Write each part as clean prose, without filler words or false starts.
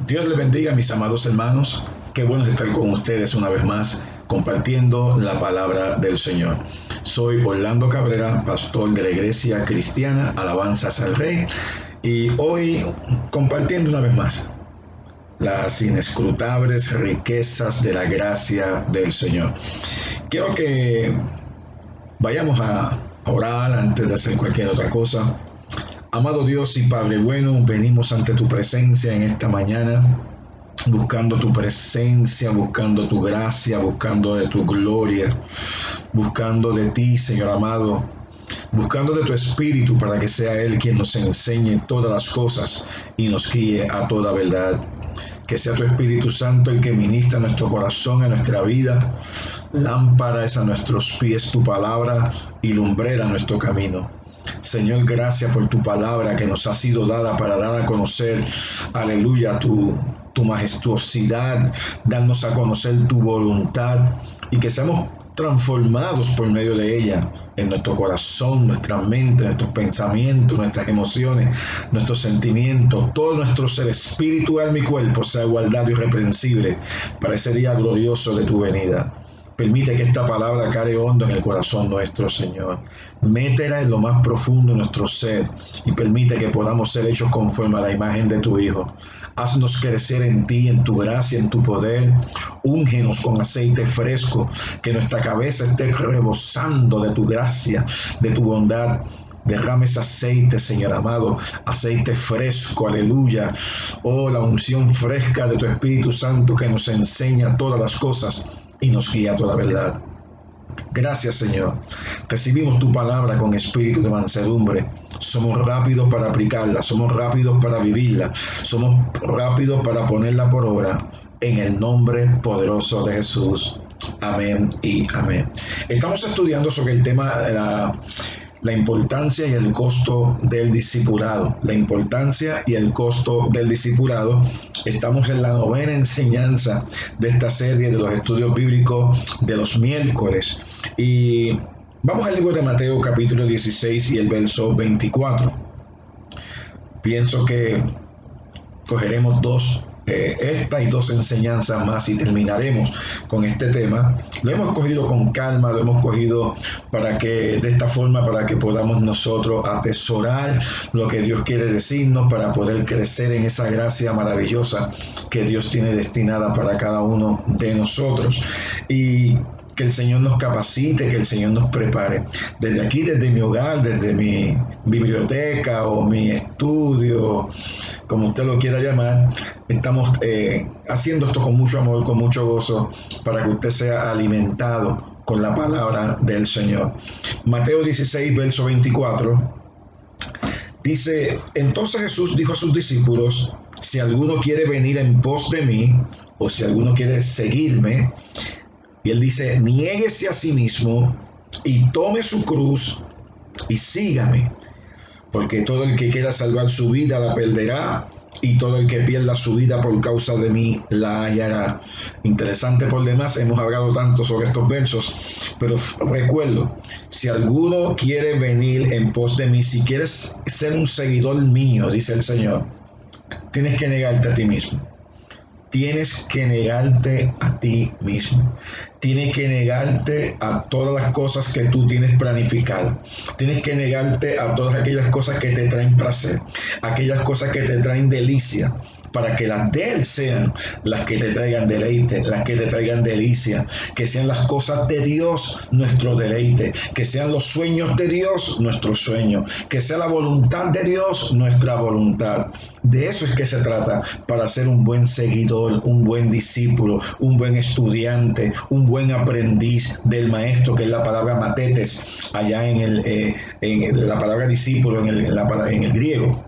Dios les bendiga, mis amados hermanos. Qué bueno estar con ustedes una vez más, compartiendo la palabra del Señor. Soy Orlando Cabrera, pastor de la Iglesia Cristiana Alabanzas al Rey, y hoy compartiendo una vez más las inescrutables riquezas de la gracia del Señor. Quiero que vayamos a orar antes de hacer cualquier otra cosa. Amado Dios y Padre bueno, venimos ante tu presencia en esta mañana, buscando tu presencia, buscando tu gracia, buscando de tu gloria, buscando de ti, Señor amado, buscando de tu Espíritu para que sea Él quien nos enseñe todas las cosas y nos guíe a toda verdad. Que sea tu Espíritu Santo el que ministra a nuestro corazón, a nuestra vida. Lámpara es a nuestros pies tu palabra y lumbrera nuestro camino. Señor, gracias por tu palabra que nos ha sido dada para dar a conocer, aleluya, tu majestuosidad, darnos a conocer tu voluntad y que seamos transformados por medio de ella en nuestro corazón, nuestra mente, nuestros pensamientos, nuestras emociones, nuestros sentimientos, todo nuestro ser, espíritu, alma y cuerpo sea guardado irreprensible para ese día glorioso de tu venida. Permite que esta palabra cale hondo en el corazón nuestro, Señor. Métela en lo más profundo de nuestro ser y permite que podamos ser hechos conforme a la imagen de tu Hijo. Haznos crecer en ti, en tu gracia, en tu poder. Úngenos con aceite fresco, que nuestra cabeza esté rebosando de tu gracia, de tu bondad. Derrames aceite, Señor amado, aceite fresco, aleluya. Oh, la unción fresca de tu Espíritu Santo que nos enseña todas las cosas y nos guía a toda verdad. Gracias, Señor. Recibimos tu palabra con espíritu de mansedumbre. Somos rápidos para aplicarla, somos rápidos para vivirla, somos rápidos para ponerla por obra. En el nombre poderoso de Jesús. Amén y amén. Estamos estudiando sobre el tema de la importancia y el costo del discipulado. La importancia y el costo del discipulado. Estamos en la novena enseñanza de esta serie de los estudios bíblicos de los miércoles. Y vamos al libro de Mateo capítulo 16 y el verso 24. Pienso que cogeremos esta y dos enseñanzas más y terminaremos con este tema. Lo hemos cogido con calma, lo hemos cogido para que de esta forma, para que podamos nosotros atesorar lo que Dios quiere decirnos, para poder crecer en esa gracia maravillosa que Dios tiene destinada para cada uno de nosotros. Y que el Señor nos capacite, que el Señor nos prepare. Desde aquí, desde mi hogar, desde mi biblioteca o mi estudio, como usted lo quiera llamar, estamos haciendo esto con mucho amor, con mucho gozo, para que usted sea alimentado con la palabra del Señor. Mateo 16, verso 24. Dice, entonces Jesús dijo a sus discípulos, si alguno quiere venir en pos de mí, o si alguno quiere seguirme, y él dice, niéguese a sí mismo y tome su cruz y sígame, porque todo el que quiera salvar su vida la perderá, y todo el que pierda su vida por causa de mí la hallará. Interesante por demás, hemos hablado tanto sobre estos versos, pero recuerdo, si alguno quiere venir en pos de mí, si quieres ser un seguidor mío, dice el Señor, tienes que negarte a ti mismo. Tienes que negarte a ti mismo. Tienes que negarte a todas las cosas que tú tienes planificadas. Tienes que negarte a todas aquellas cosas que te traen placer, aquellas cosas que te traen delicia, para que las de Él sean las que te traigan deleite, las que te traigan delicia, que sean las cosas de Dios nuestro deleite, que sean los sueños de Dios nuestro sueño, que sea la voluntad de Dios nuestra voluntad. De eso es que se trata para ser un buen seguidor, un buen discípulo, un buen estudiante, un buen aprendiz del maestro, que es la palabra matetes, allá en la palabra discípulo en el griego.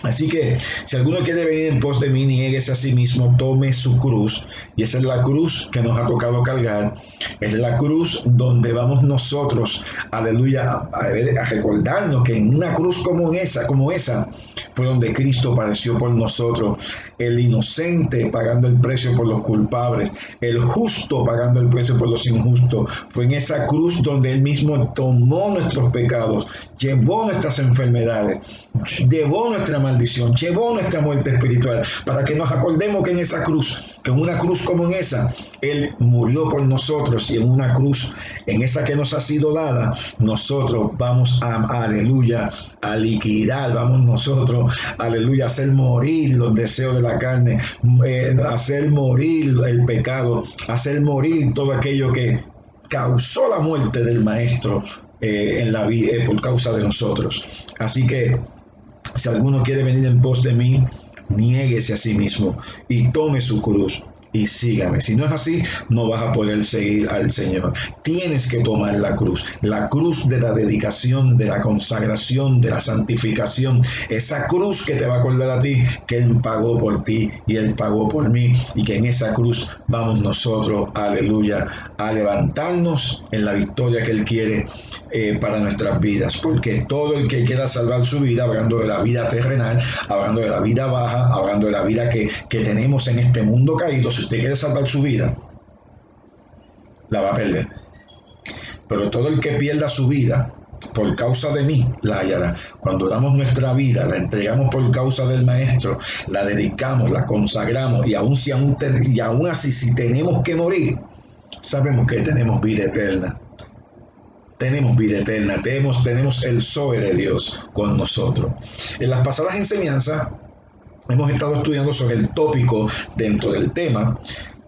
Así que si alguno quiere venir en pos de mí, niéguese a sí mismo, tome su cruz. Y esa es la cruz que nos ha tocado cargar. Es la cruz donde vamos nosotros, aleluya, a recordarnos que en una cruz como esa, fue donde Cristo padeció por nosotros. El inocente pagando el precio por los culpables, el justo pagando el precio por los injustos. Fue en esa cruz donde Él mismo tomó nuestros pecados, llevó nuestras enfermedades, llevó nuestras nuestra maldición, llevó nuestra muerte espiritual, para que nos acordemos que en esa cruz, que en una cruz como en esa, Él murió por nosotros, y en una cruz, en esa que nos ha sido dada, nosotros vamos aleluya, a liquidar, vamos nosotros, aleluya, a hacer morir los deseos de la carne, hacer morir el pecado, hacer morir todo aquello que causó la muerte del Maestro en la vida por causa de nosotros. Así que si alguno quiere venir en pos de mí, niéguese a sí mismo y tome su cruz y sígame. Si no es así, no vas a poder seguir al Señor. Tienes que tomar la cruz de la dedicación, de la consagración, de la santificación, esa cruz que te va a acordar a ti que Él pagó por ti y Él pagó por mí, y que en esa cruz vamos nosotros, aleluya, a levantarnos en la victoria que Él quiere para nuestras vidas, porque todo el que quiera salvar su vida, hablando de la vida terrenal, hablando de la vida baja, hablando de la vida que tenemos en este mundo caído, si usted quiere salvar su vida, la va a perder. Pero todo el que pierda su vida por causa de mí, la hallará. Cuando damos nuestra vida, la entregamos por causa del Maestro, la dedicamos, la consagramos, y aún así, si tenemos que morir, sabemos que tenemos vida eterna. Tenemos vida eterna, tenemos el Zoe de Dios con nosotros. En las pasadas enseñanzas hemos estado estudiando sobre el tópico dentro del tema,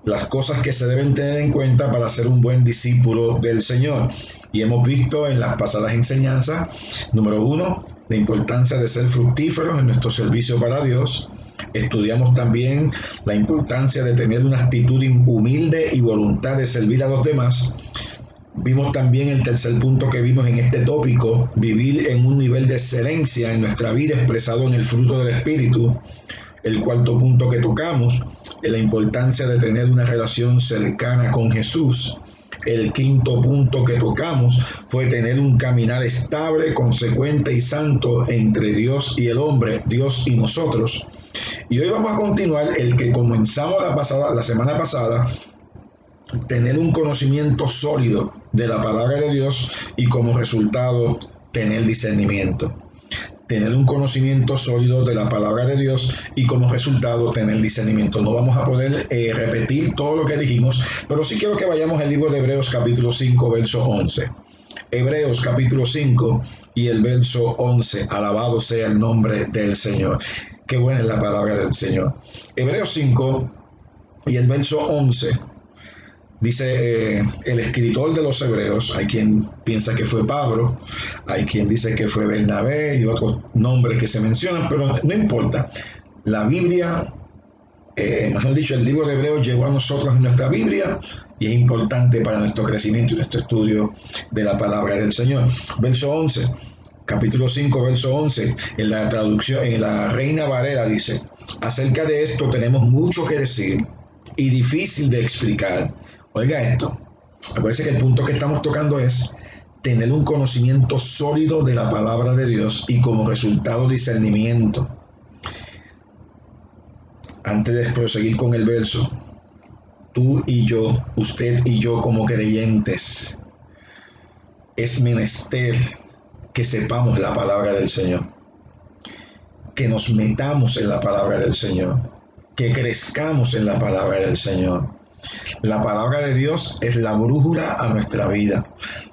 las cosas que se deben tener en cuenta para ser un buen discípulo del Señor. Y hemos visto en las pasadas enseñanzas, número 1, la importancia de ser fructíferos en nuestro servicio para Dios. Estudiamos también la importancia de tener una actitud humilde y voluntad de servir a los demás. Vimos también el tercer punto que vimos en este tópico, vivir en un nivel de excelencia en nuestra vida expresado en el fruto del Espíritu. El cuarto punto que tocamos, la importancia de tener una relación cercana con Jesús. El quinto punto que tocamos fue tener un caminar estable, consecuente y santo entre Dios y el hombre, Dios y nosotros. Y hoy vamos a continuar el que comenzamos la semana pasada, tener un conocimiento sólido de la palabra de Dios y como resultado tener discernimiento. Tener un conocimiento sólido de la palabra de Dios y como resultado tener discernimiento. No vamos a poder repetir todo lo que dijimos, pero sí quiero que vayamos al libro de Hebreos capítulo 5, verso 11. Hebreos capítulo 5 y el verso 11. Alabado sea el nombre del Señor. Qué buena es la palabra del Señor. Hebreos 5 y el verso 11. Dice el escritor de los Hebreos, hay quien piensa que fue Pablo, hay quien dice que fue Bernabé y otros nombres que se mencionan, pero no importa. La Biblia, mejor dicho, el libro de Hebreos llegó a nosotros en nuestra Biblia y es importante para nuestro crecimiento y nuestro estudio de la palabra del Señor. Verso 11, capítulo 5, verso 11, en la traducción, en la Reina Valera dice: acerca de esto tenemos mucho que decir y difícil de explicar. Oiga esto, acuérdense que el punto que estamos tocando es tener un conocimiento sólido de la palabra de Dios y como resultado discernimiento. Antes de proseguir con el verso, tú y yo, usted y yo como creyentes, es menester que sepamos la palabra del Señor, que nos metamos en la palabra del Señor, que crezcamos en la palabra del Señor. La palabra de Dios es la brújula a nuestra vida.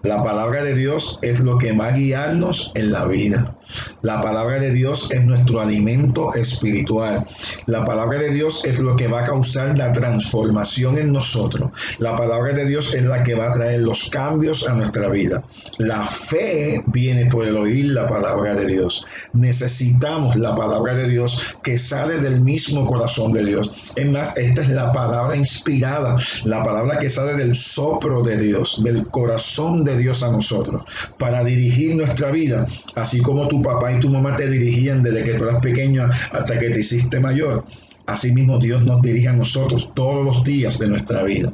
La palabra de Dios es lo que va a guiarnos en la vida. La palabra de Dios es nuestro alimento espiritual. La palabra de Dios es lo que va a causar la transformación en nosotros. La palabra de Dios es la que va a traer los cambios a nuestra vida. La fe viene por el oír la palabra de Dios. Necesitamos la palabra de Dios que sale del mismo corazón de Dios. Es más, esta es la palabra inspirada, la palabra que sale del soplo de Dios, del corazón de Dios a nosotros, para dirigir nuestra vida, así como tu papá y tu mamá te dirigían desde que tú eras pequeño hasta que te hiciste mayor. Asimismo, Dios nos dirige a nosotros todos los días de nuestra vida.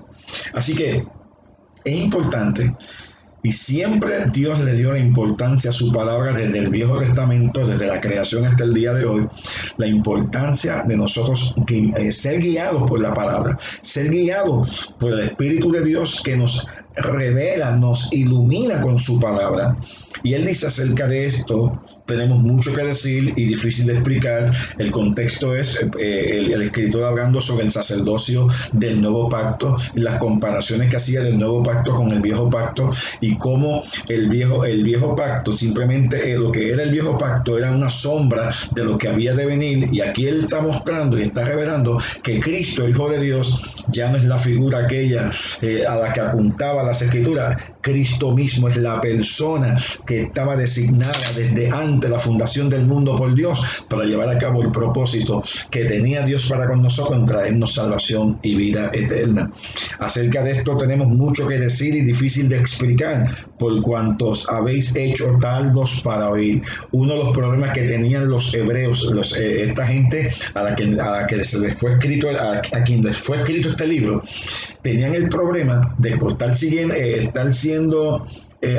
Así que es importante, y siempre Dios le dio la importancia a su palabra desde el Viejo Testamento, desde la creación hasta el día de hoy, la importancia de nosotros ser guiados por la palabra, ser guiados por el Espíritu de Dios que nos revela, nos ilumina con su palabra. Y él dice acerca de esto, tenemos mucho que decir y difícil de explicar. El contexto es el escritor hablando sobre el sacerdocio del nuevo pacto y las comparaciones que hacía del nuevo pacto con el viejo pacto, y cómo el viejo pacto, simplemente lo que era el viejo pacto era una sombra de lo que había de venir. Y aquí él está mostrando y está revelando que Cristo, el Hijo de Dios, ya no es la figura aquella a la que apuntaba las escrituras. Cristo mismo es la persona que estaba designada desde antes la fundación del mundo por Dios para llevar a cabo el propósito que tenía Dios para con nosotros, en traernos salvación y vida eterna. Acerca de esto tenemos mucho que decir y difícil de explicar, por cuantos habéis hecho tardos para oír. Uno de los problemas que tenían los hebreos, esta gente a la que se les fue escrito, a quien les fue escrito este libro, tenían el problema de por estar siendo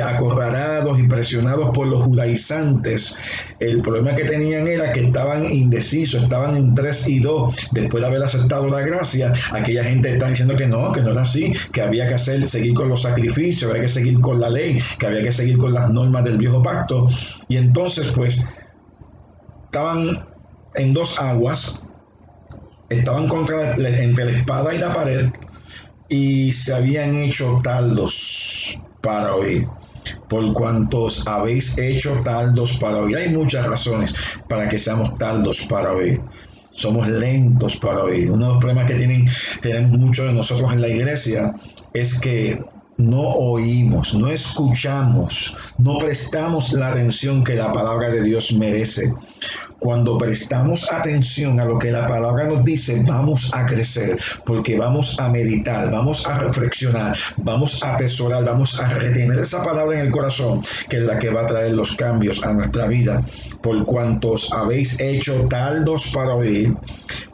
acorralados y presionados por los judaizantes. El problema que tenían era que estaban indecisos, estaban en 3 y 2 después de haber aceptado la gracia. Aquella gente está diciendo que no era así, que había que seguir con los sacrificios, había que seguir con la ley, que había que seguir con las normas del viejo pacto. Y entonces pues estaban en 2 aguas, estaban entre la espada y la pared, y se habían hecho tardos para oír. Por cuantos habéis hecho tardos para oír. Hay muchas razones para que seamos tardos para oír. Somos lentos para oír. Uno de los problemas que tenemos muchos de nosotros en la iglesia es que no oímos, no escuchamos, no prestamos la atención que la palabra de Dios merece. Cuando prestamos atención a lo que la palabra nos dice, vamos a crecer, porque vamos a meditar, vamos a reflexionar, vamos a atesorar, vamos a retener esa palabra en el corazón, que es la que va a traer los cambios a nuestra vida. Por cuantos habéis hecho tardos para oír,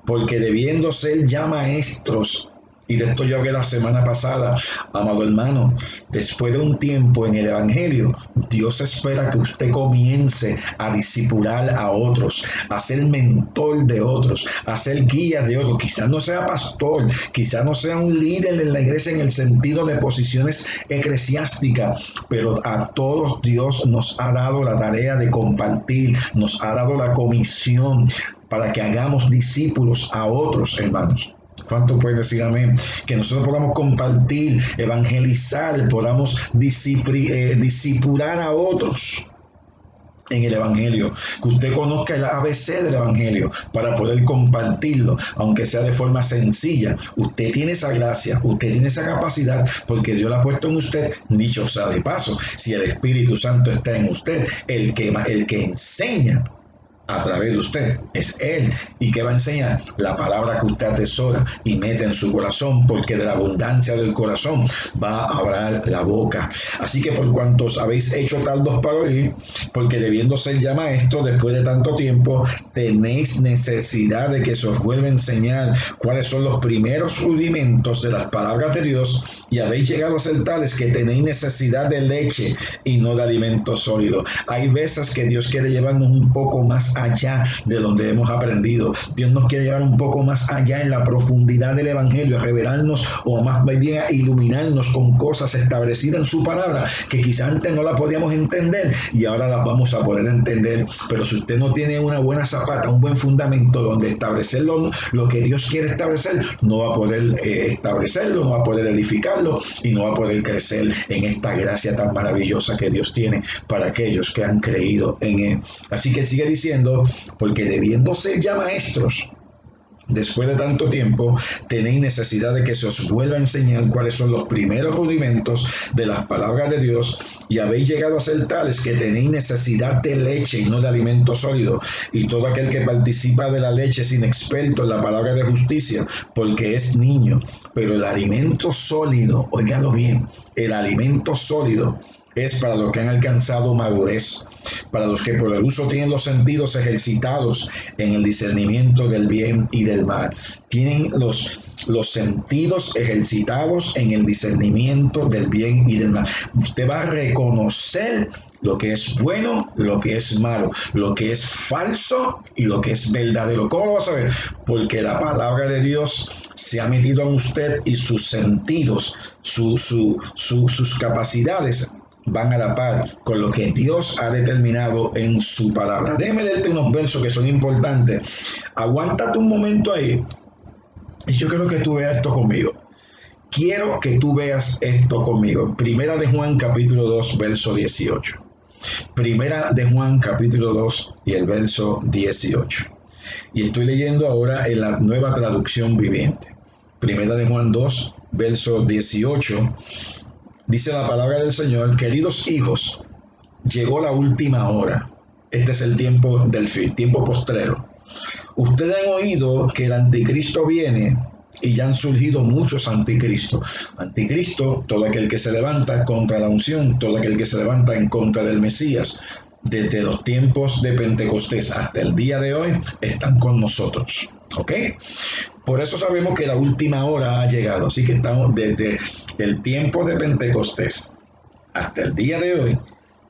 porque debiendo ser ya maestros. Y de esto yo hablé la semana pasada, amado hermano. Después de un tiempo en el Evangelio, Dios espera que usted comience a discipular a otros, a ser mentor de otros, a ser guía de otros. Quizás no sea pastor, quizás no sea un líder en la iglesia en el sentido de posiciones eclesiásticas, pero a todos Dios nos ha dado la tarea de compartir, nos ha dado la comisión para que hagamos discípulos a otros, hermanos. ¿Cuánto puede decir amén? Que nosotros podamos compartir, evangelizar, podamos discipular a otros en el Evangelio, que usted conozca el ABC del Evangelio para poder compartirlo, aunque sea de forma sencilla. Usted tiene esa gracia, usted tiene esa capacidad, porque Dios la ha puesto en usted. Dicho sea de paso, si el Espíritu Santo está en usted, el que enseña a través de usted es Él. ¿Y qué va a enseñar? La palabra que usted atesora y mete en su corazón, porque de la abundancia del corazón va a hablar la boca. Así que por cuantos habéis hecho tardos para oír, porque debiendo ser ya maestros después de tanto tiempo, tenéis necesidad de que se os vuelva a enseñar cuáles son los primeros rudimentos de las palabras de Dios, y habéis llegado a ser tales que tenéis necesidad de leche y no de alimento sólido. Hay veces que Dios quiere llevarnos un poco más allá de donde hemos aprendido. Dios nos quiere llevar un poco más allá en la profundidad del Evangelio, a revelarnos, o más bien a iluminarnos con cosas establecidas en su palabra que quizás antes no la podíamos entender y ahora las vamos a poder entender. Pero si usted no tiene una buena zapata, un buen fundamento donde establecer lo que Dios quiere establecer, no va a poder establecerlo, no va a poder edificarlo y no va a poder crecer en esta gracia tan maravillosa que Dios tiene para aquellos que han creído en Él. Así que sigue diciendo, porque debiendo ser ya maestros, después de tanto tiempo, tenéis necesidad de que se os vuelva a enseñar cuáles son los primeros rudimentos de las palabras de Dios, y habéis llegado a ser tales que tenéis necesidad de leche y no de alimento sólido. Y todo aquel que participa de la leche es inexperto en la palabra de justicia, porque es niño. Pero el alimento sólido, óiganlo bien, el alimento sólido es para los que han alcanzado madurez, para los que por el uso tienen los sentidos ejercitados en el discernimiento del bien y del mal. Tienen los sentidos ejercitados en el discernimiento del bien y del mal. Usted va a reconocer lo que es bueno, lo que es malo, lo que es falso y lo que es verdadero. ¿Cómo lo va a saber? Porque la palabra de Dios se ha metido en usted y sus sentidos, sus capacidades van a la par con lo que Dios ha determinado en su palabra. Déjeme leerte unos versos que son importantes. Aguántate un momento ahí y yo quiero que tú veas esto conmigo. Quiero que tú veas esto conmigo. Primera de Juan capítulo 2 verso 18. Primera de Juan capítulo 2 y el verso 18. Y estoy leyendo ahora en la Nueva Traducción Viviente. Primera de Juan 2 verso 18. Dice la palabra del Señor: queridos hijos, llegó la última hora. Este es el tiempo del fin, tiempo postrero. Ustedes han oído que el anticristo viene y ya han surgido muchos anticristos. Anticristo, todo aquel que se levanta contra la unción, todo aquel que se levanta en contra del Mesías. Desde los tiempos de Pentecostés hasta el día de hoy están con nosotros. ¿Ok? Por eso sabemos que la última hora ha llegado. Así que estamos desde el tiempo de Pentecostés hasta el día de hoy.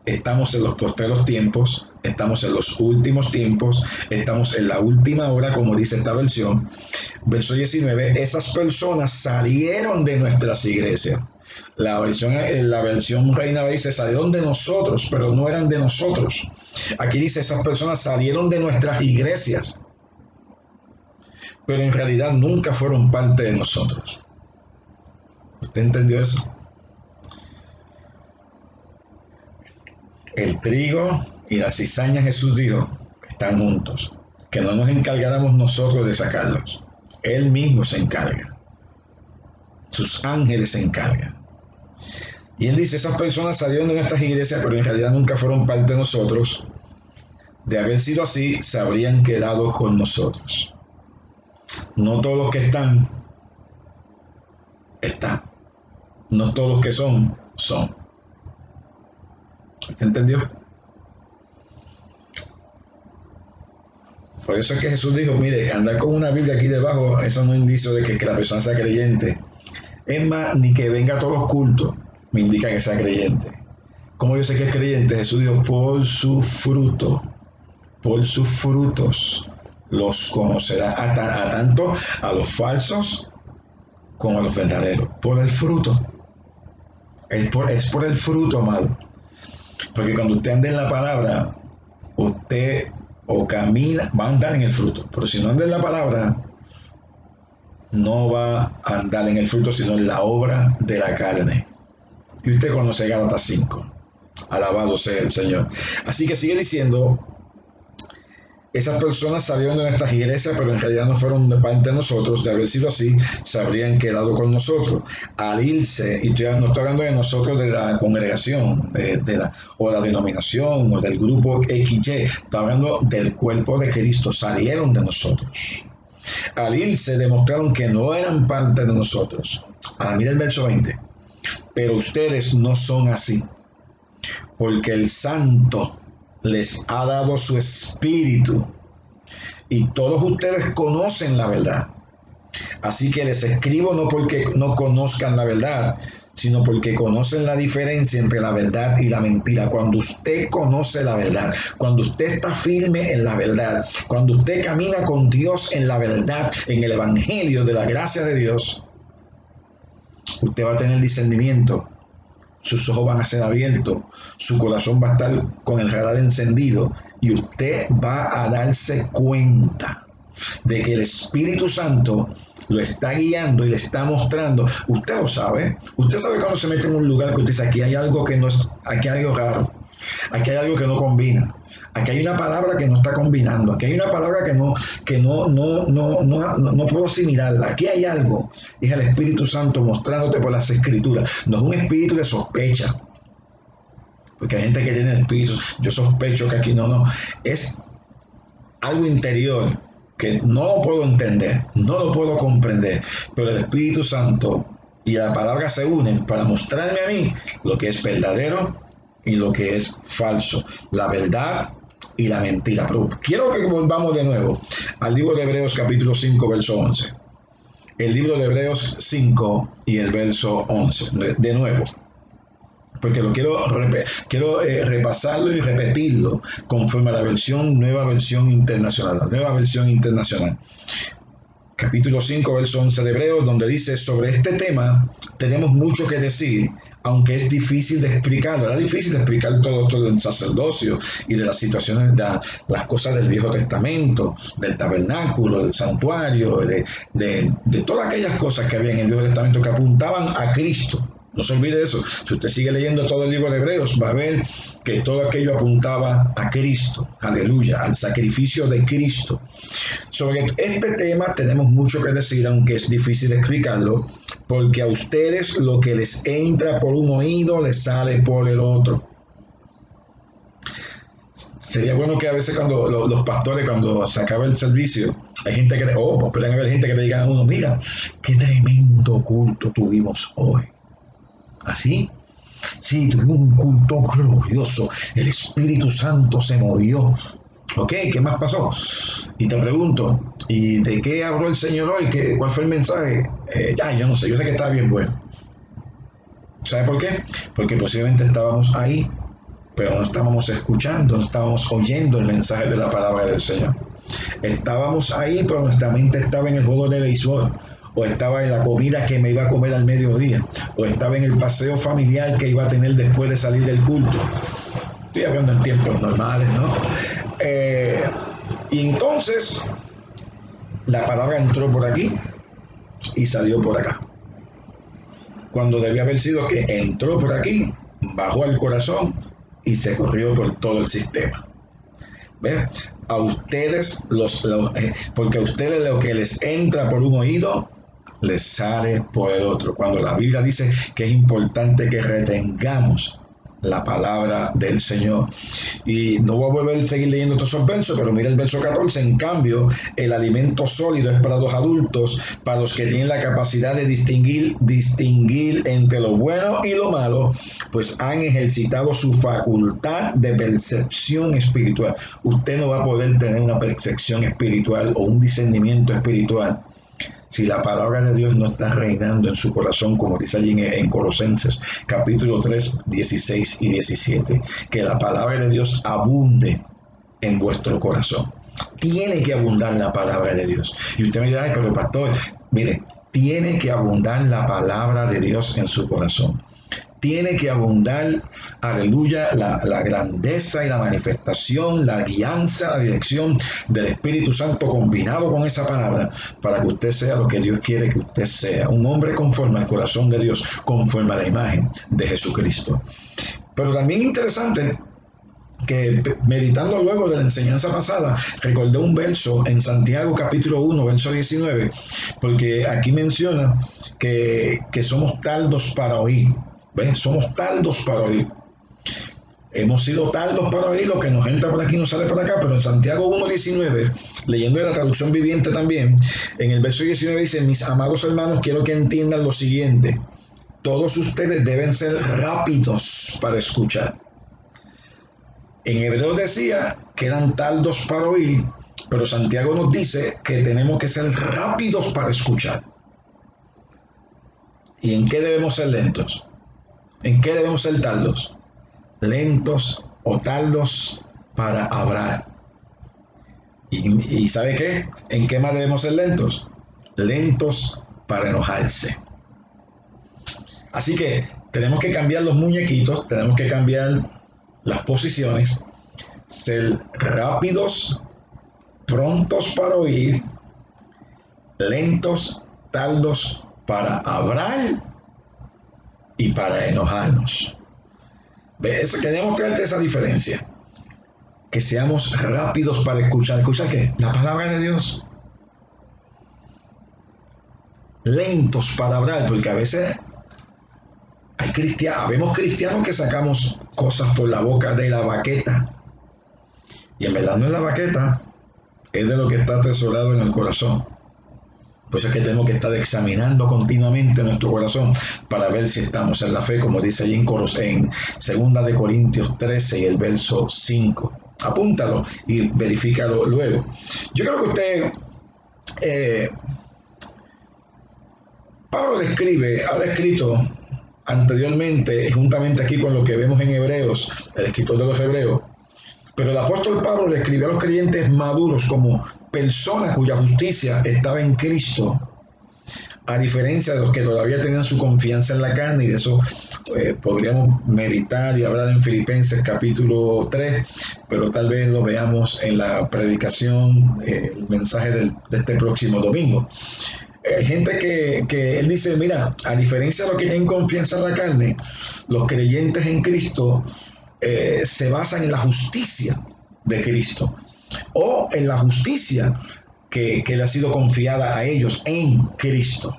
Estamos en los postreros tiempos, estamos en los últimos tiempos, estamos en la última hora, como dice esta versión. Verso 19, esas personas salieron de nuestras iglesias. La versión Reina dice, salieron de nosotros, pero no eran de nosotros. Aquí dice, esas personas salieron de nuestras iglesias, pero en realidad nunca fueron parte de nosotros. ¿Usted entendió eso? El trigo y la cizaña, Jesús dijo, están juntos, que no nos encargáramos nosotros de sacarlos. Él mismo se encarga. Sus ángeles se encargan. Y él dice, esas personas salieron de nuestras iglesias, pero en realidad nunca fueron parte de nosotros. De haber sido así, se habrían quedado con nosotros. No todos los que están. No todos los que son. ¿Usted entendió? Por eso es que Jesús dijo, mire, andar con una Biblia aquí debajo, eso no es indicio de que la persona sea creyente. Es más, ni que venga a todos los cultos, me indica que sea creyente. ¿Cómo yo sé que es creyente? Jesús dijo, por sus frutos los conocerá, a tanto a los falsos como a los verdaderos. Por el fruto. Es por el fruto, amado. Porque cuando usted anda en la palabra, usted o camina, va a andar en el fruto. Pero si no anda en la palabra, no va a andar en el fruto, sino en la obra de la carne. Y usted conoce Gálatas 5. Alabado sea el Señor. Así que sigue diciendo, esas personas salieron de nuestras iglesias, pero en realidad no fueron de parte de nosotros. De haber sido así, se habrían quedado con nosotros. Al irse, y no estoy hablando de nosotros de la congregación, o la denominación, o del grupo XY, estoy hablando del cuerpo de Cristo, salieron de nosotros. Al irse, demostraron que no eran parte de nosotros. Ahora mira el verso 20. Pero ustedes no son así, porque el Santo les ha dado su espíritu y todos ustedes conocen la verdad. Así que les escribo no porque no conozcan la verdad, sino porque conocen la diferencia entre la verdad y la mentira. Cuando usted conoce la verdad, cuando usted está firme en la verdad, cuando usted camina con Dios en la verdad, en el evangelio de la gracia de Dios, usted va a tener discernimiento. Sus ojos van a ser abiertos, su corazón va a estar con el radar encendido y usted va a darse cuenta de que el Espíritu Santo lo está guiando y le está mostrando. Usted lo sabe. Usted sabe cuando se mete en un lugar que usted dice, aquí hay algo que no es, aquí hay algo raro, aquí hay algo que no combina. Aquí hay una palabra que no está combinando. Aquí hay una palabra que no puedo asimilarla. Aquí hay algo. Es el Espíritu Santo mostrándote por las Escrituras. No es un espíritu de sospecha. Porque hay gente que tiene espíritu. Yo sospecho que aquí no. Es algo interior que no lo puedo entender, no lo puedo comprender. Pero el Espíritu Santo y la palabra se unen para mostrarme a mí lo que es verdadero y lo que es falso, la verdad y la mentira. Pero quiero que volvamos de nuevo al libro de Hebreos capítulo 5, verso 11. El libro de Hebreos 5 y el verso 11. De nuevo, porque lo quiero repasarlo y repetirlo conforme a la nueva versión internacional, la nueva versión internacional. Capítulo 5, verso 11 de Hebreos, donde dice: sobre este tema tenemos mucho que decir, aunque es difícil de explicarlo. Era difícil de explicar todo esto del sacerdocio y de las situaciones, las cosas del Viejo Testamento, del tabernáculo, del santuario, de todas aquellas cosas que había en el Viejo Testamento que apuntaban a Cristo. No se olvide eso. Si usted sigue leyendo todo el libro de Hebreos, va a ver que todo aquello apuntaba a Cristo. Aleluya, al sacrificio de Cristo. Sobre este tema tenemos mucho que decir, aunque es difícil explicarlo, porque a ustedes lo que les entra por un oído les sale por el otro. Sería bueno que a veces cuando los pastores, cuando se acaba el servicio, hay gente que, pueden haber gente que le diga a uno: mira, qué tremendo culto tuvimos hoy. ¿Así? Sí, tuvimos un culto glorioso, el Espíritu Santo se movió. Ok, ¿qué más pasó? Y te pregunto, ¿y de qué habló el Señor hoy? ¿Cuál fue el mensaje? Yo no sé, yo sé que estaba bien bueno. ¿Sabe por qué? Porque posiblemente estábamos ahí, pero no estábamos escuchando, no estábamos oyendo el mensaje de la palabra del Señor. Estábamos ahí, pero nuestra mente estaba en el juego de béisbol, o estaba en la comida que me iba a comer al mediodía, o estaba en el paseo familiar que iba a tener después de salir del culto. Estoy hablando en tiempos normales, ¿no? Y entonces la palabra entró por aquí y salió por acá. Cuando debía haber sido que entró por aquí, bajó al corazón y se corrió por todo el sistema. ¿Ven? A ustedes, porque a ustedes lo que les entra por un oído, les sale por el otro. Cuando la Biblia dice que es importante que retengamos la palabra del Señor. Y no voy a volver a seguir leyendo todos esos versos, pero mira el verso 14. En cambio, el alimento sólido es para los adultos, para los que tienen la capacidad de distinguir entre lo bueno y lo malo, pues han ejercitado su facultad de percepción espiritual. Usted no va a poder tener una percepción espiritual o un discernimiento espiritual si la palabra de Dios no está reinando en su corazón, como dice allí en Colosenses capítulo 3, 16 y 17, que la palabra de Dios abunde en vuestro corazón. Tiene que abundar la palabra de Dios. Y usted me dirá: ay, pero pastor, mire, tiene que abundar la palabra de Dios en su corazón. Tiene que abundar, aleluya, la grandeza y la manifestación, la guianza, la dirección del Espíritu Santo combinado con esa palabra, para que usted sea lo que Dios quiere que usted sea, un hombre conforme al corazón de Dios, conforme a la imagen de Jesucristo. Pero también interesante que, meditando luego de la enseñanza pasada, recordé un verso en Santiago capítulo 1, verso 19, porque aquí menciona que somos tardos para oír. ¿Ven? Somos tardos para oír. Hemos sido tardos para oír, lo que nos entra por aquí no sale por acá, pero en Santiago 1:19, leyendo de la traducción viviente también, en el verso 19 dice: mis amados hermanos, quiero que entiendan lo siguiente: todos ustedes deben ser rápidos para escuchar. En hebreo decía que eran tardos para oír, pero Santiago nos dice que tenemos que ser rápidos para escuchar. ¿Y en qué debemos ser lentos? ¿En qué debemos ser tardos? Lentos o tardos para hablar. ¿Y sabe qué? ¿En qué más debemos ser lentos? Lentos para enojarse. Así que tenemos que cambiar los muñequitos, tenemos que cambiar las posiciones, ser rápidos, prontos para oír, lentos, tardos para hablar y para enojarnos. ¿Ves? Queremos traerte esa diferencia. Que seamos rápidos para escuchar. ¿Escuchar qué? La palabra de Dios. Lentos para hablar, porque a veces vemos cristianos que sacamos cosas por la boca de la baqueta. Y en verdad no es la baqueta, es de lo que está atesorado en el corazón. Por eso es que tenemos que estar examinando continuamente nuestro corazón para ver si estamos en la fe, como dice allí en 2 Corintios 13 y el verso 5. Apúntalo y verifícalo luego. Yo creo que Pablo ha descrito anteriormente, juntamente aquí con lo que vemos en Hebreos, el escritor de los Hebreos, pero el apóstol Pablo le escribió a los creyentes maduros como personas cuya justicia estaba en Cristo, a diferencia de los que todavía tenían su confianza en la carne, y de eso podríamos meditar y hablar en Filipenses capítulo 3, pero tal vez lo veamos en la predicación, el mensaje de este próximo domingo. Hay gente que él dice, mira, a diferencia de los que tienen confianza en la carne, los creyentes en Cristo se basan en la justicia de Cristo o en la justicia que le ha sido confiada a ellos en Cristo.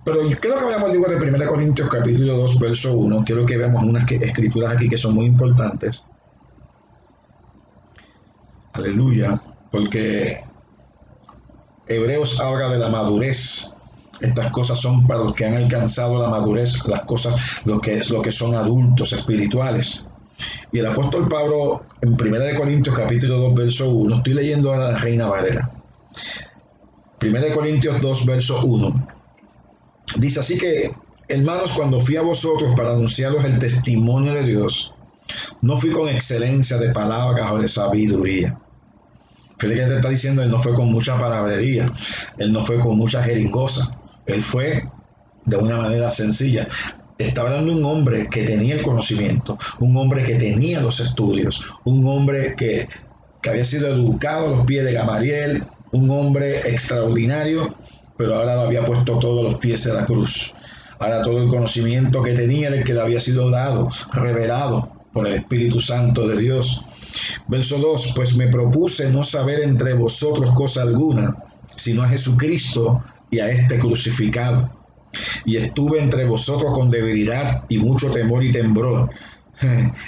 Pero quiero que veamos el libro de 1 Corintios capítulo 2, verso 1. Quiero que veamos unas escrituras aquí que son muy importantes. Aleluya, porque Hebreos habla de la madurez. Estas cosas son para los que han alcanzado la madurez, las cosas, lo que son adultos espirituales. Y el apóstol Pablo, en 1 Corintios capítulo 2, verso 1, estoy leyendo a la Reina Valera. 1 Corintios 2, verso 1, dice así que, hermanos, cuando fui a vosotros para anunciaros el testimonio de Dios, no fui con excelencia de palabras o de sabiduría. Fíjate que te está diciendo, él no fue con mucha palabrería, él no fue con mucha jeringosa, él fue de una manera sencilla. Está hablando de un hombre que tenía el conocimiento, un hombre que tenía los estudios, un hombre que había sido educado a los pies de Gamaliel, un hombre extraordinario, pero ahora lo había puesto todos los pies de la cruz. Ahora todo el conocimiento que tenía del que le había sido dado, revelado por el Espíritu Santo de Dios. Verso 2, pues me propuse no saber entre vosotros cosa alguna, sino a Jesucristo y a este crucificado. Y estuve entre vosotros con debilidad y mucho temor y temblor.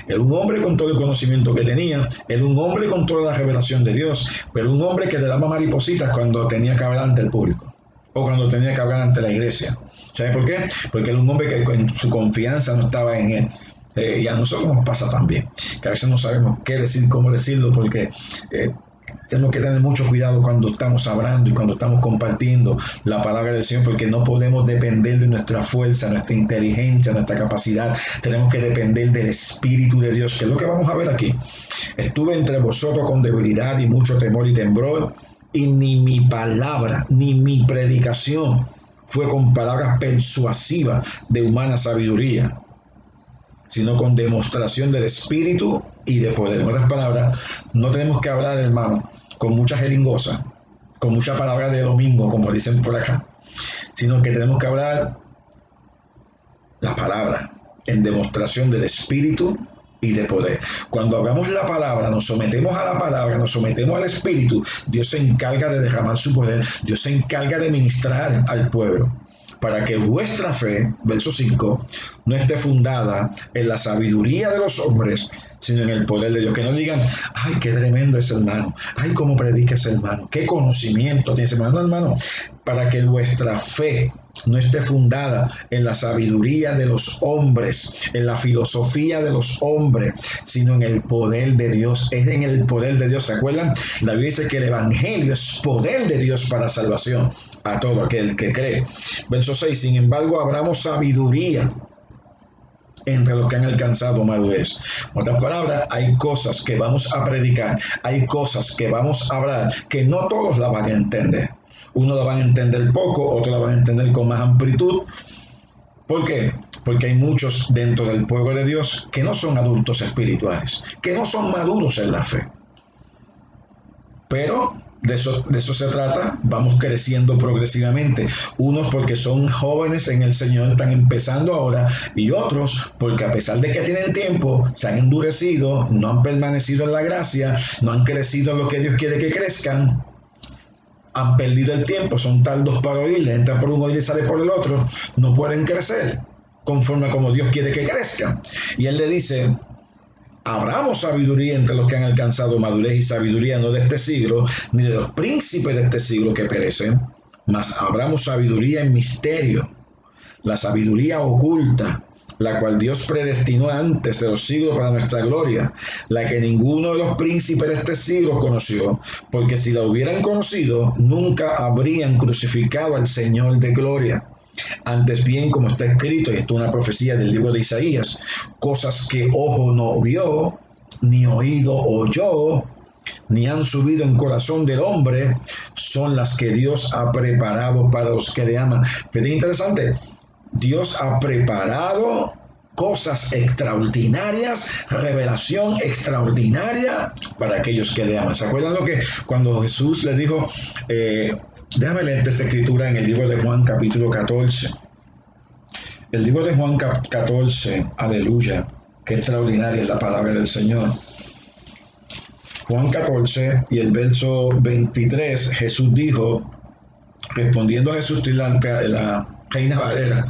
Era un hombre con todo el conocimiento que tenía, era un hombre con toda la revelación de Dios, pero un hombre que le daba maripositas cuando tenía que hablar ante el público o cuando tenía que hablar ante la iglesia. ¿Sabe por qué? Porque era un hombre que su confianza no estaba en él. Y a nosotros nos pasa también, que a veces no sabemos qué decir, cómo decirlo, porque tenemos que tener mucho cuidado cuando estamos hablando y cuando estamos compartiendo la palabra del Señor, porque no podemos depender de nuestra fuerza, nuestra inteligencia, nuestra capacidad. Tenemos que depender del Espíritu de Dios, que es lo que vamos a ver aquí. Estuve entre vosotros con debilidad y mucho temor y temblor, y ni mi palabra, ni mi predicación fue con palabras persuasivas de humana sabiduría, sino con demostración del Espíritu y de poder. En otras palabras, no tenemos que hablar, hermano, con mucha jeringosa, con mucha palabra de domingo, como dicen por acá, sino que tenemos que hablar la palabra en demostración del Espíritu y de poder. Cuando hablamos la palabra, nos sometemos a la palabra, nos sometemos al Espíritu, Dios se encarga de derramar su poder, Dios se encarga de ministrar al pueblo, para que vuestra fe, verso 5, no esté fundada en la sabiduría de los hombres, sino en el poder de Dios. Que no digan, ay, qué tremendo es hermano, ay, cómo predica ese hermano, qué conocimiento tiene ese hermano. No, hermano, para que vuestra fe no esté fundada en la sabiduría de los hombres, en la filosofía de los hombres, sino en el poder de Dios. Es en el poder de Dios. ¿Se acuerdan? La Biblia dice que el Evangelio es poder de Dios para salvación a todo aquel que cree. Verso 6, sin embargo, hablamos sabiduría entre los que han alcanzado madurez. En otras palabras, hay cosas que vamos a predicar, hay cosas que vamos a hablar que no todos la van a entender. Uno la van a entender poco, otro la van a entender con más amplitud. ¿Por qué? Porque hay muchos dentro del pueblo de Dios que no son adultos espirituales, que no son maduros en la fe. Pero de eso se trata, vamos creciendo progresivamente. Unos porque son jóvenes en el Señor, están empezando ahora, y otros porque a pesar de que tienen tiempo, se han endurecido, no han permanecido en la gracia, no han crecido en lo que Dios quiere que crezcan, han perdido el tiempo, son tardos para oír, entran por un oído y sale por el otro, no pueden crecer conforme a como Dios quiere que crezcan. Y Él le dice, hablamos sabiduría entre los que han alcanzado madurez, y sabiduría no de este siglo, ni de los príncipes de este siglo que perecen, mas hablamos sabiduría en misterio, la sabiduría oculta, la cual Dios predestinó antes de los siglos para nuestra gloria, la que ninguno de los príncipes de este siglo conoció, porque si la hubieran conocido, nunca habrían crucificado al Señor de gloria. Antes bien, como está escrito, y esto es una profecía del libro de Isaías, cosas que ojo no vio, ni oído oyó, ni han subido en corazón del hombre, son las que Dios ha preparado para los que le aman. Fíjate, interesante. Dios ha preparado cosas extraordinarias, revelación extraordinaria para aquellos que le aman. ¿Se acuerdan lo que cuando Jesús les dijo, déjame leer esta escritura en el libro de Juan capítulo 14? El libro de Juan 14, aleluya, qué extraordinaria es la palabra del Señor. Juan 14 y el verso 23, Jesús dijo, respondiendo a Jesús, estoy la Reina Valera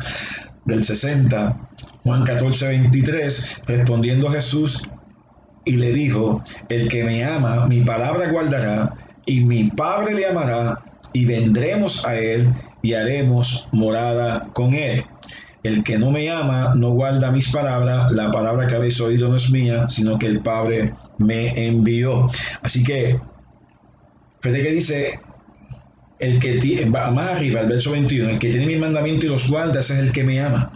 del 60, Juan 14, 23, respondiendo Jesús y le dijo, el que me ama, mi palabra guardará, y mi Padre le amará, y vendremos a él y haremos morada con él. El que no me ama no guarda mis palabras, la palabra que habéis oído no es mía, sino que el Padre me envió. Así que, fíjate que dice, el que más arriba, el verso 21, el que tiene mis mandamientos y los guarda, ese es el que me ama.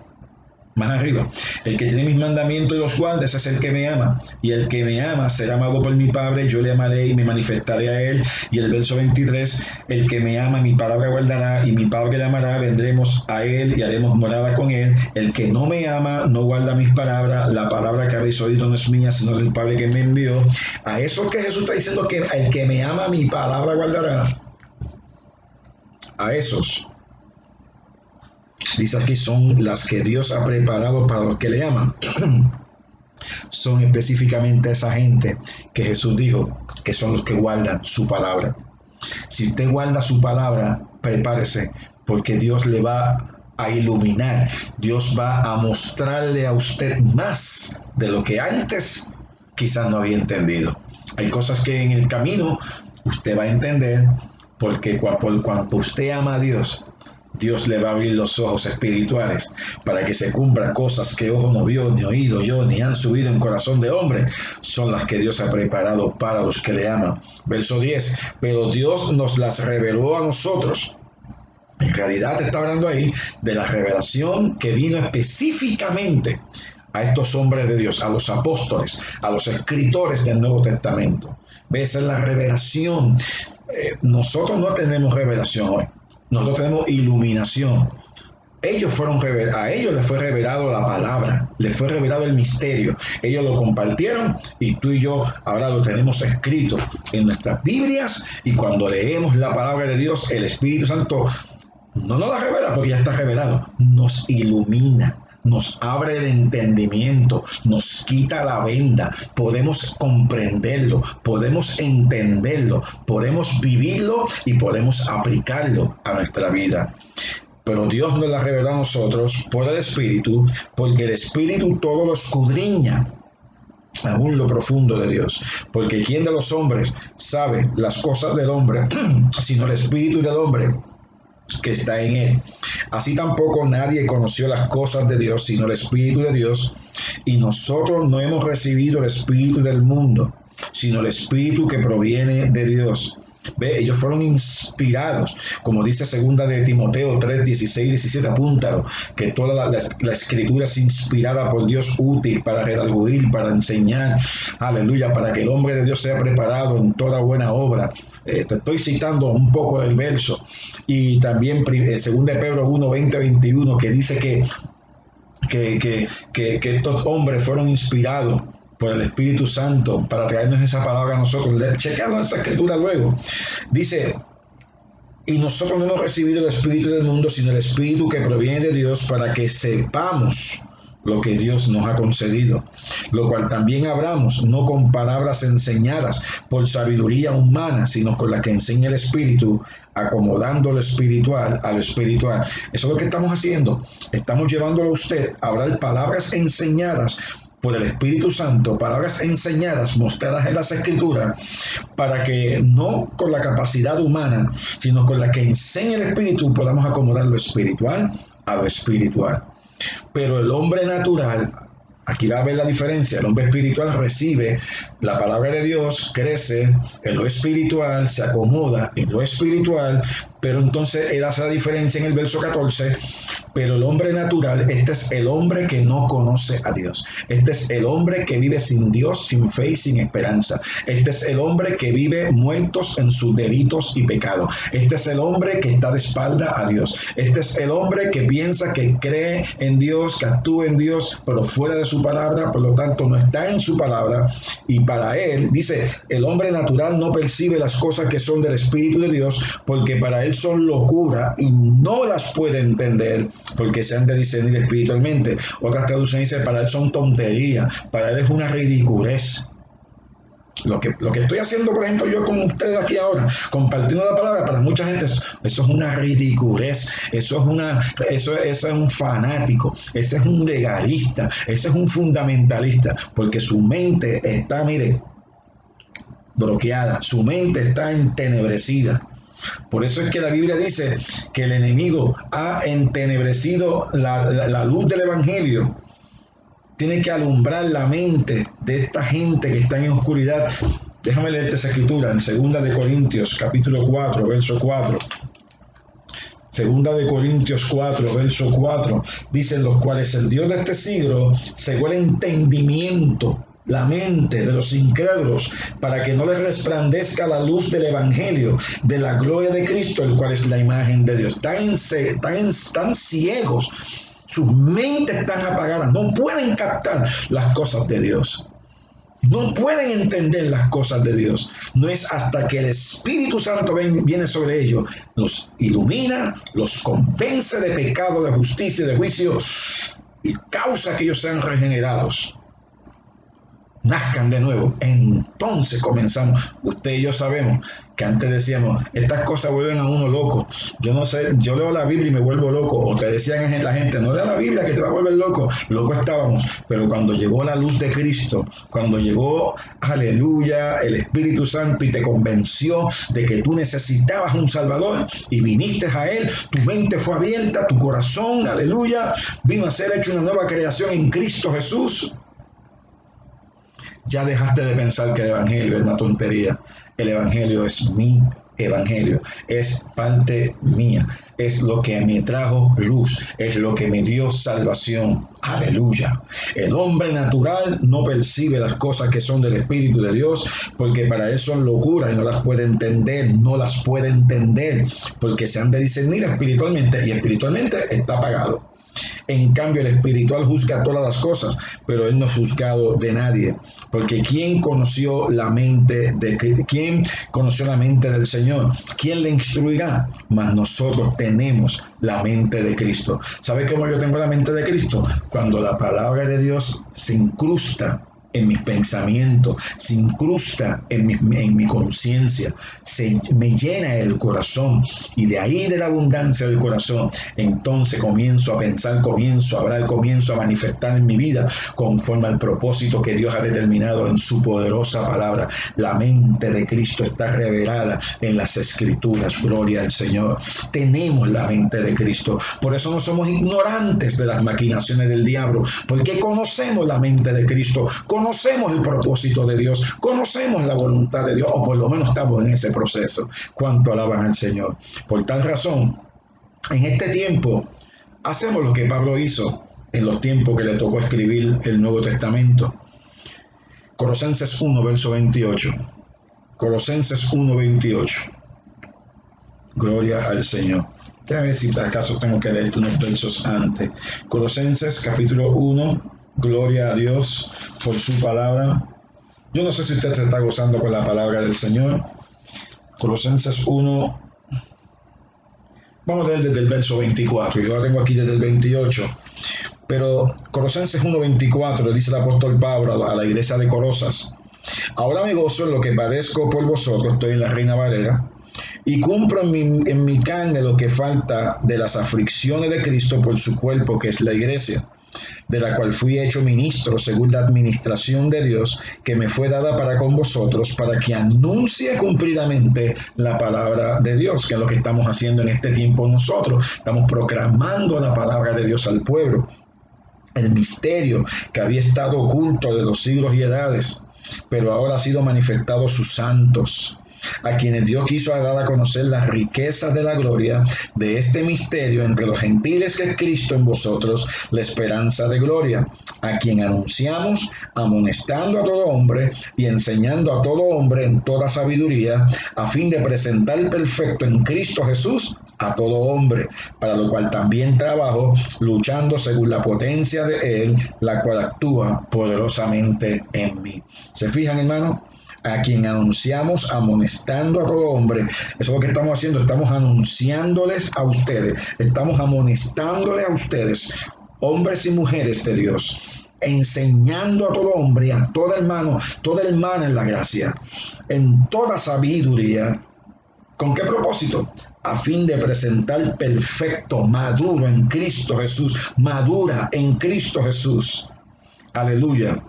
Más arriba, el que tiene mis mandamientos y los guarda, ese es el que me ama. Y el que me ama será amado por mi Padre, yo le amaré y me manifestaré a él. Y el verso 23, el que me ama, mi palabra guardará y mi Padre le amará, vendremos a él y haremos morada con él. El que no me ama no guarda mis palabras, la palabra que habéis oído no es mía, sino del Padre que me envió. A eso que Jesús está diciendo, que el que me ama, mi palabra guardará. A esos, dice aquí, son las que Dios ha preparado para los que le aman. Son específicamente esa gente que Jesús dijo que son los que guardan su palabra. Si usted guarda su palabra, prepárese, porque Dios le va a iluminar. Dios va a mostrarle a usted más de lo que antes quizás no había entendido. Hay cosas que en el camino usted va a entender, porque por cuanto usted ama a Dios, Dios le va a abrir los ojos espirituales para que se cumplan cosas que ojo no vio, ni oído yo, ni han subido en corazón de hombre. Son las que Dios ha preparado para los que le aman. Verso 10. Pero Dios nos las reveló a nosotros. En realidad está hablando ahí de la revelación que vino específicamente a estos hombres de Dios, a los apóstoles, a los escritores del Nuevo Testamento. ¿Ves? Es la revelación. Nosotros no tenemos revelación hoy. Nosotros tenemos iluminación. Ellos fueron a ellos les fue revelado la palabra, les fue revelado el misterio. Ellos lo compartieron y tú y yo ahora lo tenemos escrito en nuestras Biblias, y cuando leemos la palabra de Dios, el Espíritu Santo no nos la revela porque ya está revelado, nos ilumina, nos abre el entendimiento, nos quita la venda, podemos comprenderlo, podemos entenderlo, podemos vivirlo y podemos aplicarlo a nuestra vida. Pero Dios nos la reveló a nosotros por el Espíritu, porque el Espíritu todo lo escudriña, aún lo profundo de Dios. Porque ¿quién de los hombres sabe las cosas del hombre, sino el Espíritu del hombre que está en él? Así tampoco nadie conoció las cosas de Dios, sino el Espíritu de Dios. Y nosotros no hemos recibido el Espíritu del mundo, sino el Espíritu que proviene de Dios. Ve, ellos fueron inspirados, como dice segunda de Timoteo 3, 16 y 17, apúntalo, que toda la escritura es inspirada por Dios, útil para redarguir, para enseñar, aleluya, para que el hombre de Dios sea preparado en toda buena obra. Te estoy citando un poco del verso. Y también segunda de Pedro 1, 20, 21, que dice que estos hombres fueron inspirados por el Espíritu Santo para traernos esa palabra a nosotros. Chequearlo en esa escritura luego. Dice, y nosotros no hemos recibido el Espíritu del mundo, sino el Espíritu que proviene de Dios, para que sepamos lo que Dios nos ha concedido, lo cual también hablamos, no con palabras enseñadas por sabiduría humana, sino con la que enseña el Espíritu, acomodando lo espiritual a lo espiritual. Eso es lo que estamos haciendo. Estamos llevándolo a usted a hablar palabras enseñadas por el Espíritu Santo, palabras enseñadas, mostradas en las Escrituras, para que no con la capacidad humana, sino con la que enseña el Espíritu, podamos acomodar lo espiritual a lo espiritual. Pero el hombre natural, aquí va a ver la diferencia, el hombre espiritual recibe la palabra de Dios, crece en lo espiritual, se acomoda en lo espiritual, pero entonces él hace la diferencia en el verso 14, pero el hombre natural, este es el hombre que no conoce a Dios, este es el hombre que vive sin Dios, sin fe y sin esperanza, este es el hombre que vive muertos en sus delitos y pecados, este es el hombre que está de espalda a Dios, este es el hombre que piensa que cree en Dios, que actúa en Dios, pero fuera de su palabra, por lo tanto no está en su palabra, y para él, dice, el hombre natural no percibe las cosas que son del Espíritu de Dios, porque para él son locura y no las puede entender, porque se han de discernir espiritualmente. Otras traducciones dicen, para él son tonterías, para él es una ridiculez. Lo que estoy haciendo, por ejemplo, yo con ustedes aquí ahora, compartiendo la palabra, para mucha gente eso es una ridiculez, eso es un fanático, ese es un legalista, ese es un fundamentalista, porque su mente está, mire, bloqueada, su mente está entenebrecida. Por eso es que la Biblia dice que el enemigo ha entenebrecido la luz del Evangelio. Tiene que alumbrar la mente de esta gente que está en oscuridad. Déjame leerte esa escritura en 2 Corintios capítulo 4, verso 4. 2 Corintios 4, verso 4. Dice, los cuales el Dios de este siglo cegó el entendimiento, la mente de los incrédulos, para que no les resplandezca la luz del Evangelio, de la gloria de Cristo, el cual es la imagen de Dios. Están ciegos, sus mentes están apagadas, no pueden captar las cosas de Dios. No pueden entender las cosas de Dios. No es hasta que el Espíritu Santo viene sobre ellos, los ilumina, los convence de pecado, de justicia, de juicio, y causa que ellos sean regenerados, nazcan de nuevo. Entonces comenzamos. Usted y yo sabemos que antes decíamos, estas cosas vuelven a uno loco. Yo no sé, yo leo la Biblia y me vuelvo loco. O te decían la gente, no lea la Biblia que te va a volver loco. Loco estábamos. Pero cuando llegó la luz de Cristo, cuando llegó, aleluya, el Espíritu Santo y te convenció de que tú necesitabas un Salvador y viniste a Él, tu mente fue abierta, tu corazón, aleluya, vino a ser hecho una nueva creación en Cristo Jesús. Ya dejaste de pensar que el Evangelio es una tontería. El Evangelio es mi Evangelio, es parte mía, es lo que me trajo luz, es lo que me dio salvación. Aleluya. El hombre natural no percibe las cosas que son del Espíritu de Dios, porque para él son locura y no las puede entender, porque se han de discernir espiritualmente y espiritualmente está apagado. En cambio, el espiritual juzga todas las cosas, pero él no es juzgado de nadie, porque ¿quién conoció la mente del Señor? ¿Quién le instruirá? Mas nosotros tenemos la mente de Cristo. ¿Sabe cómo yo tengo la mente de Cristo? Cuando la palabra de Dios se incrusta en mis pensamientos, se incrusta en mi conciencia, me llena el corazón, y de ahí, de la abundancia del corazón, entonces comienzo a pensar, comienzo a hablar, comienzo a manifestar en mi vida conforme al propósito que Dios ha determinado en su poderosa palabra. La mente de Cristo está revelada en las Escrituras. Gloria al Señor. Tenemos la mente de Cristo. Por eso no somos ignorantes de las maquinaciones del diablo, porque conocemos la mente de Cristo, conocemos el propósito de Dios, conocemos la voluntad de Dios, o por lo menos estamos en ese proceso. ¿Cuánto alaban al Señor? Por tal razón, en este tiempo, hacemos lo que Pablo hizo en los tiempos que le tocó escribir el Nuevo Testamento. Colosenses 1, verso 28. Colosenses 1, 28. Gloria al Señor. Déjame ver si acaso tengo que leer unos versos antes. Colosenses capítulo 1. Gloria a Dios por su palabra. Yo no sé si usted se está gozando con la palabra del Señor. Colosenses 1. Vamos a leer desde el verso 24. Yo la tengo aquí desde el 28. Pero Colosenses 1:24 dice el apóstol Pablo a la iglesia de Colosas: ahora me gozo en lo que padezco por vosotros, estoy en la Reina Valera, y cumplo en mi carne lo que falta de las aflicciones de Cristo por su cuerpo, que es la iglesia, de la cual fui hecho ministro según la administración de Dios que me fue dada para con vosotros, para que anuncie cumplidamente la palabra de Dios, que es lo que estamos haciendo en este tiempo nosotros. Estamos proclamando la palabra de Dios al pueblo, el misterio que había estado oculto de los siglos y edades, pero ahora ha sido manifestado a sus santos, a quienes Dios quiso dar a conocer las riquezas de la gloria de este misterio entre los gentiles, que es Cristo en vosotros, la esperanza de gloria, a quien anunciamos, amonestando a todo hombre y enseñando a todo hombre en toda sabiduría, a fin de presentar perfecto en Cristo Jesús a todo hombre, para lo cual también trabajo, luchando según la potencia de Él, la cual actúa poderosamente en mí. ¿Se fijan, hermano? A quien anunciamos, amonestando a todo hombre. Eso es lo que estamos haciendo. Estamos anunciándoles a ustedes. Estamos amonestándoles a ustedes, hombres y mujeres de Dios, enseñando a todo hombre, a toda hermana en la gracia, en toda sabiduría. ¿Con qué propósito? A fin de presentar perfecto, maduro en Cristo Jesús, madura en Cristo Jesús. Aleluya.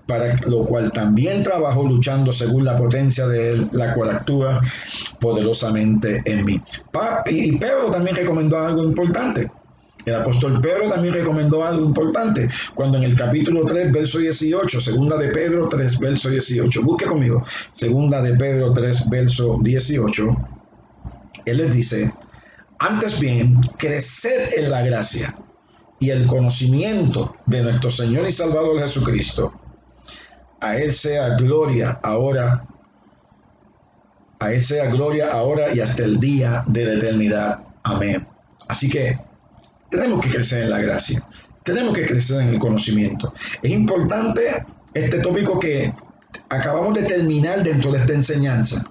Para lo cual también trabajo luchando según la potencia de Él, la cual actúa poderosamente en mí. Y Pedro también recomendó algo importante. El apóstol Pedro también recomendó algo importante cuando en el capítulo 3, verso 18, segunda de Pedro 3, verso 18, busque conmigo, segunda de Pedro 3, verso 18, él les dice: antes bien, creced en la gracia y el conocimiento de nuestro Señor y Salvador Jesucristo. A Él sea gloria ahora, y hasta el día de la eternidad. Amén. Así que tenemos que crecer en la gracia, tenemos que crecer en el conocimiento. Es importante este tópico que acabamos de terminar dentro de esta enseñanza,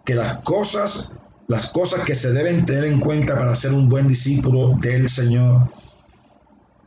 que las cosas que se deben tener en cuenta para ser un buen discípulo del Señor,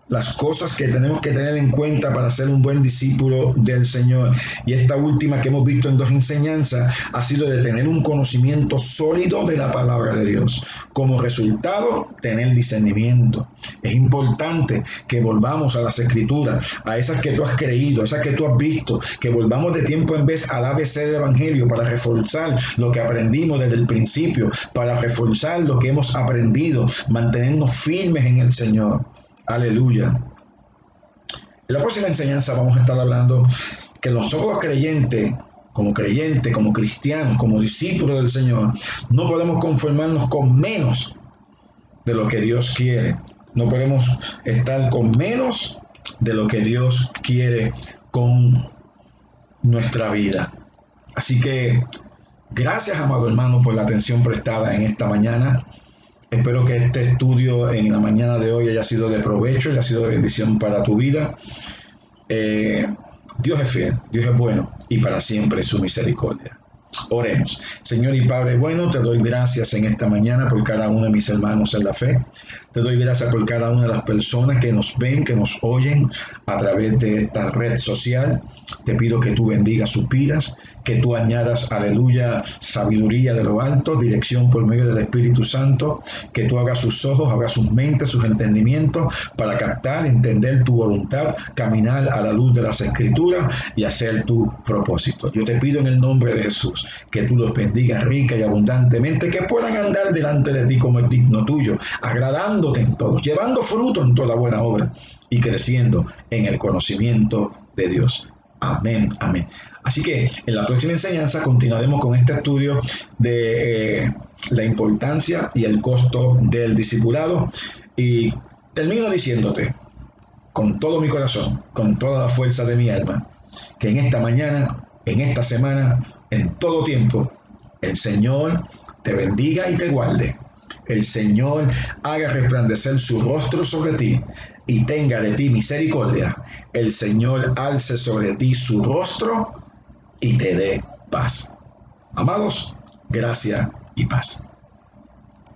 las cosas que tenemos que tener en cuenta para ser un buen discípulo del Señor. Y esta última que hemos visto en dos enseñanzas ha sido de tener un conocimiento sólido de la palabra de Dios. Como resultado, tener discernimiento. Es importante que volvamos a las Escrituras, a esas que tú has creído, a esas que tú has visto, que volvamos de tiempo en vez al ABC del Evangelio para reforzar lo que aprendimos desde el principio, para reforzar lo que hemos aprendido, mantenernos firmes en el Señor. Aleluya. En la próxima enseñanza vamos a estar hablando que nosotros los creyentes, como cristianos, como discípulos del Señor, no podemos conformarnos con menos de lo que Dios quiere. No podemos estar con menos de lo que Dios quiere con nuestra vida. Así que gracias, amado hermano, por la atención prestada en esta mañana. Espero que este estudio en la mañana de hoy haya sido de provecho y haya sido de bendición para tu vida. Dios es fiel, Dios es bueno y para siempre es su misericordia. Oremos. Señor y Padre bueno, te doy gracias en esta mañana por cada uno de mis hermanos en la fe. Te doy gracias por cada una de las personas que nos ven, que nos oyen a través de esta red social. Te pido que tú bendigas sus vidas, que tú añadas, aleluya, sabiduría de lo alto, dirección por medio del Espíritu Santo, que tú hagas sus ojos, hagas sus mentes, sus entendimientos para captar, entender tu voluntad, caminar a la luz de las Escrituras y hacer tu propósito. Yo te pido en el nombre de Jesús que tú los bendigas rica y abundantemente, que puedan andar delante de ti como es digno tuyo, agradándote en todo, llevando fruto en toda buena obra y creciendo en el conocimiento de Dios. Amén, amén. Así que en la próxima enseñanza continuaremos con este estudio de la importancia y el costo del discipulado. Y termino diciéndote, con todo mi corazón, con toda la fuerza de mi alma, que en esta mañana, en esta semana, en todo tiempo, el Señor te bendiga y te guarde. El Señor haga resplandecer su rostro sobre ti y tenga de ti misericordia. El Señor alce sobre ti su rostro y te dé paz. Amados, gracia y paz.